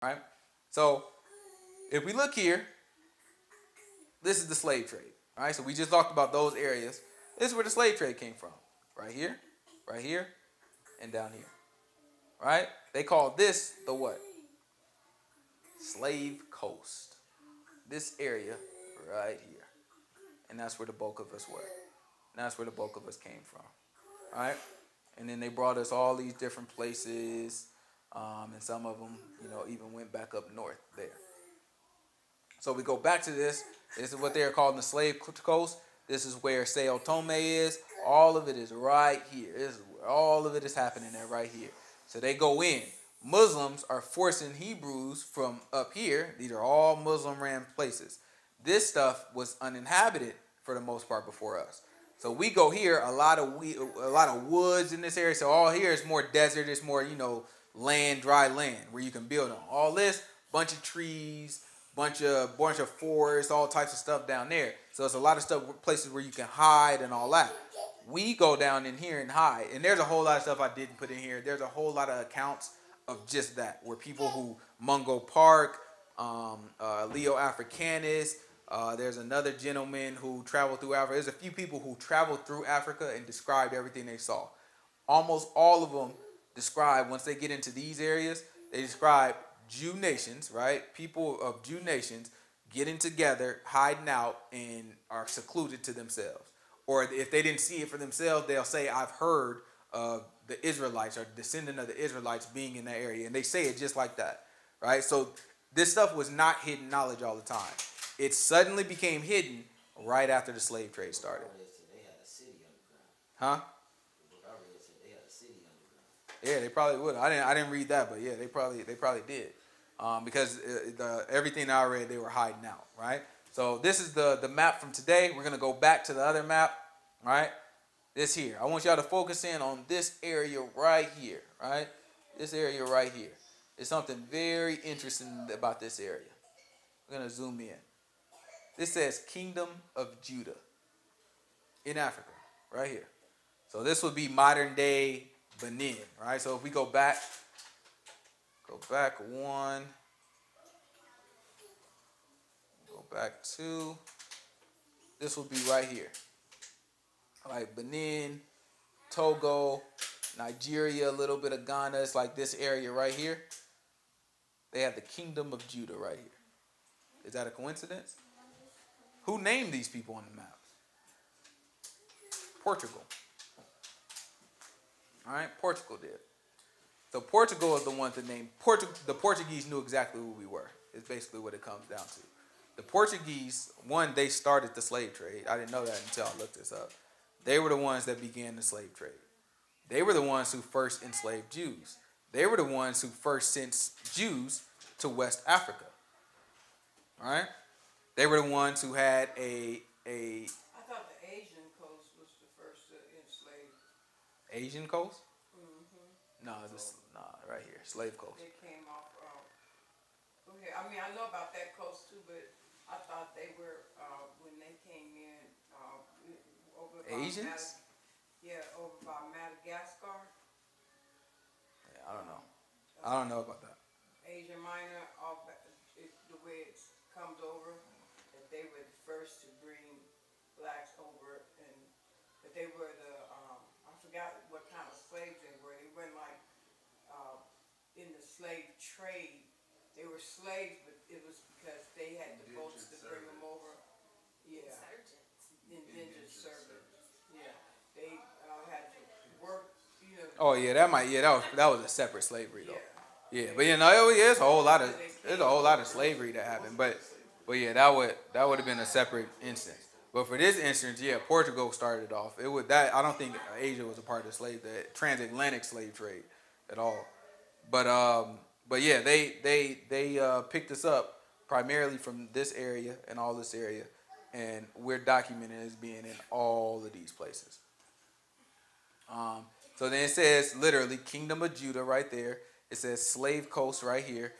right? So if we look here, this is the slave trade. All right, so we just talked about those areas. This is where the slave trade came from. Right here, and down here. Right? They call this the what? Slave Coast. This area right here. And that's where the bulk of us were. And that's where the bulk of us came from. All right? And then they brought us all these different places. And some of them, even went back up north there. So we go back to this. This is what they are calling the Slave Coast. This is where Sao Tome is. All of it is right here. This is where all of it is happening at right here. So they go in. Muslims are forcing Hebrews from up here. These are all Muslim-ran places. This stuff was uninhabited for the most part before us. So we go here, a lot of woods in this area. So all here is more desert. It's more, land, dry land where you can build on. All this, bunch of trees, bunch of forests, all types of stuff down there. So it's a lot of stuff, places where you can hide and all that. We go down in here and hide. And there's a whole lot of stuff I didn't put in here. There's a whole lot of accounts of just that, where people who Mungo Park, Leo Africanus, there's another gentleman who traveled through Africa. There's a few people who traveled through Africa and described everything they saw. Almost all of them describe, once they get into these areas, they describe Jew nations, right? People of Jew nations getting together, hiding out, and are secluded to themselves. Or if they didn't see it for themselves, they'll say, I've heard of the Israelites or descendant of the Israelites being in that area. And they say it just like that, right? So this stuff was not hidden knowledge all the time. It suddenly became hidden right after the slave trade started. Huh? Yeah, they probably would. I didn't read that, but yeah, they probably did, because everything I read, they were hiding out, right? So this is the map from today. We're gonna go back to the other map, right? This here. I want y'all to focus in on this area right here, right? This area right here. There's something very interesting about this area. We're gonna zoom in. This says Kingdom of Judah in Africa, right here. So this would be modern day Benin, right? So if we go back one, go back two, this will be right here. Like Benin, Togo, Nigeria, a little bit of Ghana. It's like this area right here. They have the Kingdom of Judah right here. Is that a coincidence? Who named these people on the maps? Portugal. All right, Portugal did. So Portugal is the one that named the Portuguese knew exactly who we were. It's basically what it comes down to. The Portuguese, they started the slave trade. I didn't know that until I looked this up. They were the ones that began the slave trade. They were the ones who first enslaved Jews. They were the ones who first sent Jews to West Africa. All right? They were the ones who had I thought the Asian coast was the first to enslave. Asian coast? Mm-hmm. No, right here, slave coast. They came off. Okay, I mean I know about that coast too, but I thought they were when they came in over by Asians? over by Madagascar. Yeah, I don't know about that. Asia Minor, the way it comes over, that they were the first to bring blacks over, and that they were I forgot what kind of slaves they were. They weren't like in the slave trade. They were slaves, but it was because they had the boats to bring them over. Yeah, indentured servants. Yeah, they had to work. Oh yeah, that was a separate slavery though. Yeah, but there's a whole lot of slavery that happened, but yeah, that would have been a separate instance. But for this instance, yeah, Portugal started it off. I don't think Asia was a part of the transatlantic slave trade at all. But yeah, they picked us up primarily from this area and all this area, and we're documented as being in all of these places. So then it says literally Kingdom of Judah right there. It says Slave Coast right here.